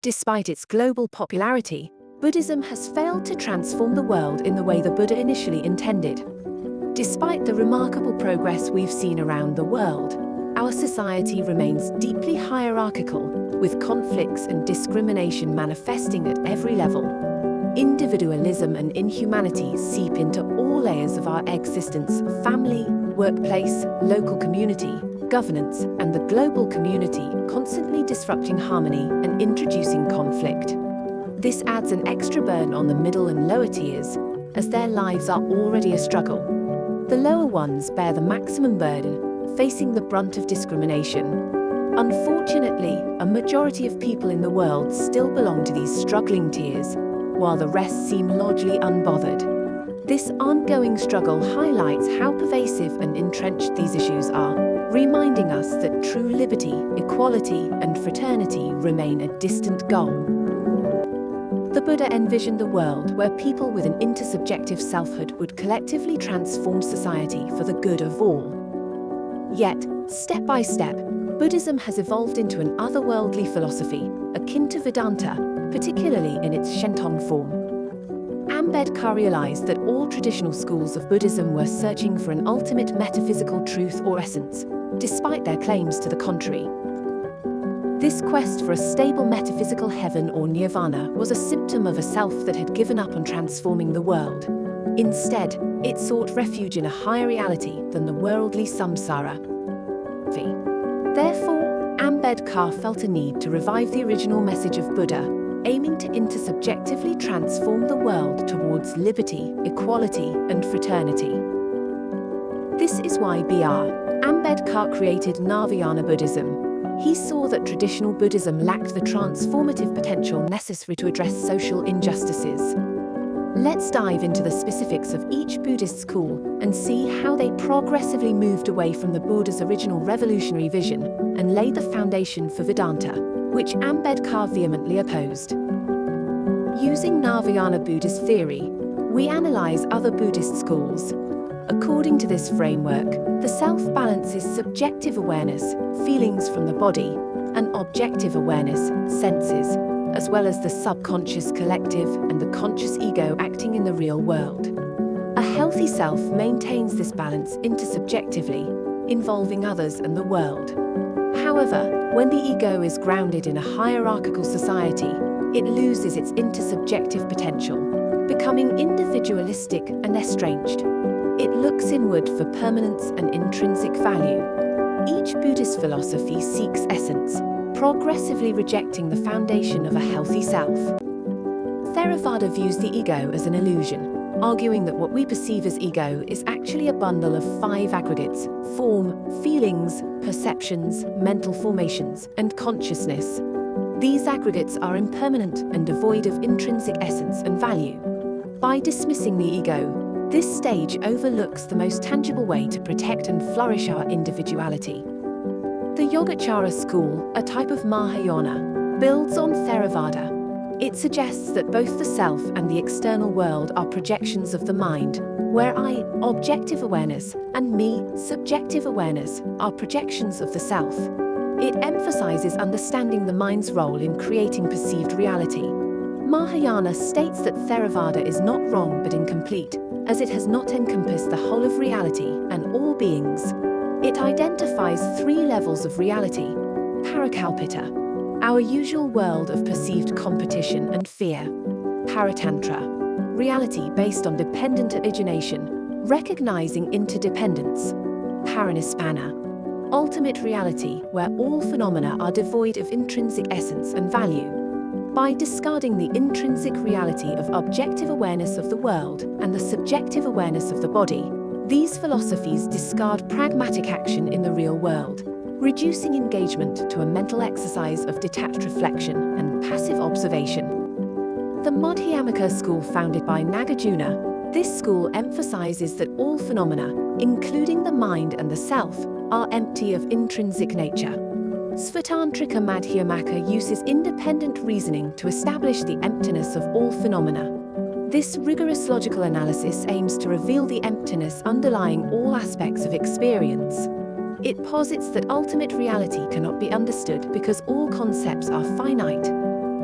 Despite its global popularity, Buddhism has failed to transform the world in the way the Buddha initially intended. Despite the remarkable progress we've seen around the world, our society remains deeply hierarchical, with conflicts and discrimination manifesting at every level. Individualism and inhumanity seep into all layers of our existence: family, workplace, local community, governance, and the global community, constantly disrupting harmony and introducing conflict. This adds an extra burden on the middle and lower tiers, as their lives are already a struggle. The lower ones bear the maximum burden, facing the brunt of discrimination. Unfortunately, a majority of people in the world still belong to these struggling tiers, while the rest seem largely unbothered. This ongoing struggle highlights how pervasive and entrenched these issues are, reminding us that true liberty, equality, and fraternity remain a distant goal. The Buddha envisioned a world where people with an intersubjective selfhood would collectively transform society for the good of all. Yet, step by step, Buddhism has evolved into an otherworldly philosophy, akin to Vedanta, particularly in its Shentong form. Ambedkar realized that all traditional schools of Buddhism were searching for an ultimate metaphysical truth or essence, despite their claims to the contrary. This quest for a stable metaphysical heaven or nirvana was a symptom of a self that had given up on transforming the world. Instead, it sought refuge in a higher reality than the worldly samsara. Therefore, Ambedkar felt a need to revive the original message of Buddha, aiming to intersubjectively transform the world towards liberty, equality, and fraternity. This is why Br. Ambedkar created Navayana Buddhism. He saw that traditional Buddhism lacked the transformative potential necessary to address social injustices. Let's dive into the specifics of each Buddhist school and see how they progressively moved away from the Buddha's original revolutionary vision and laid the foundation for Vedanta, which Ambedkar vehemently opposed. Using Navayana Buddhist theory, we analyze other Buddhist schools. According to this framework, the self balances subjective awareness, feelings from the body, and objective awareness, senses, as well as the subconscious collective and the conscious ego acting in the real world. A healthy self maintains this balance intersubjectively, involving others and the world. However, when the ego is grounded in a hierarchical society, it loses its intersubjective potential, becoming individualistic and estranged. It looks inward for permanence and intrinsic value. Each Buddhist philosophy seeks essence, progressively rejecting the foundation of a healthy self. Theravada views the ego as an illusion, arguing that what we perceive as ego is actually a bundle of 5 aggregates: form, feelings, perceptions, mental formations, and consciousness. These aggregates are impermanent and devoid of intrinsic essence and value. By dismissing the ego, this stage overlooks the most tangible way to protect and flourish our individuality. The Yogacara school, a type of Mahayana, builds on Theravada. It suggests that both the self and the external world are projections of the mind, where I, objective awareness, and me, subjective awareness, are projections of the self. It emphasizes understanding the mind's role in creating perceived reality. Mahayana states that Theravada is not wrong but incomplete, as it has not encompassed the whole of reality and all beings. It identifies 3 levels of reality: Parakalpita, our usual world of perceived competition and fear; Paratantra, reality based on dependent origination, recognizing interdependence; Paranispana, ultimate reality where all phenomena are devoid of intrinsic essence and value. By discarding the intrinsic reality of objective awareness of the world and the subjective awareness of the body, these philosophies discard pragmatic action in the real world, reducing engagement to a mental exercise of detached reflection and passive observation. The Madhyamaka school, founded by Nagarjuna, this school emphasizes that all phenomena, including the mind and the self, are empty of intrinsic nature. Svatantrika Madhyamaka uses independent reasoning to establish the emptiness of all phenomena. This rigorous logical analysis aims to reveal the emptiness underlying all aspects of experience. It posits that ultimate reality cannot be understood because all concepts are finite.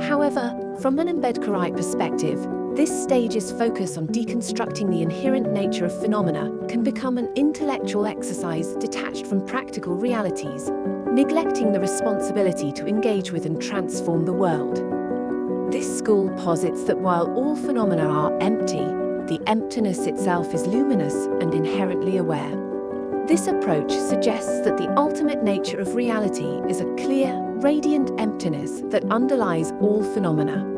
However, from an Ambedkarite perspective, this stage's focus on deconstructing the inherent nature of phenomena can become an intellectual exercise detached from practical realities, neglecting the responsibility to engage with and transform the world. This school posits that while all phenomena are empty, the emptiness itself is luminous and inherently aware. This approach suggests that the ultimate nature of reality is a clear, radiant emptiness that underlies all phenomena.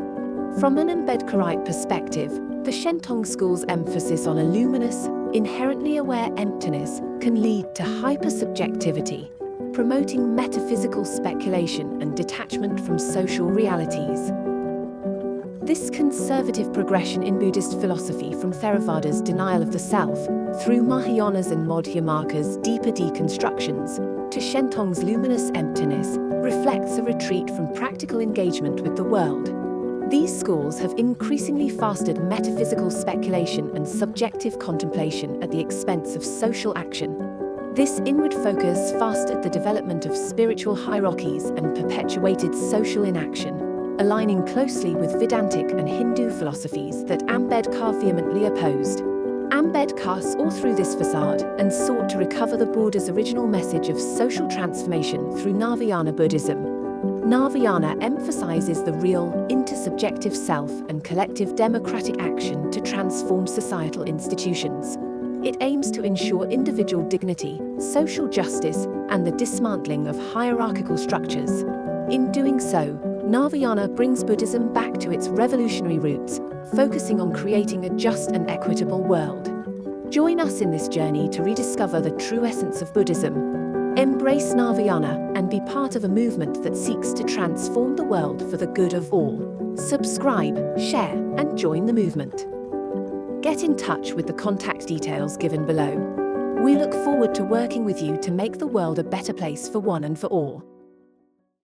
From an Ambedkarite perspective, the Shentong school's emphasis on a luminous, inherently aware emptiness can lead to hypersubjectivity, promoting metaphysical speculation and detachment from social realities. This conservative progression in Buddhist philosophy from Theravada's denial of the self, through Mahayana's and Madhyamaka's deeper deconstructions, to Shentong's luminous emptiness, reflects a retreat from practical engagement with the world. These schools have increasingly fostered metaphysical speculation and subjective contemplation at the expense of social action. This inward focus fostered the development of spiritual hierarchies and perpetuated social inaction, aligning closely with Vedantic and Hindu philosophies that Ambedkar vehemently opposed. Ambedkar saw through this facade and sought to recover the Buddha's original message of social transformation through Navayana Buddhism. Navayana emphasizes the real, intersubjective self and collective democratic action to transform societal institutions. It aims to ensure individual dignity, social justice, and the dismantling of hierarchical structures. In doing so, Navayana brings Buddhism back to its revolutionary roots, focusing on creating a just and equitable world. Join us in this journey to rediscover the true essence of Buddhism. Embrace Navayana and be part of a movement that seeks to transform the world for the good of all. Subscribe, share, and join the movement. Get in touch with the contact details given below. We look forward to working with you to make the world a better place for one and for all.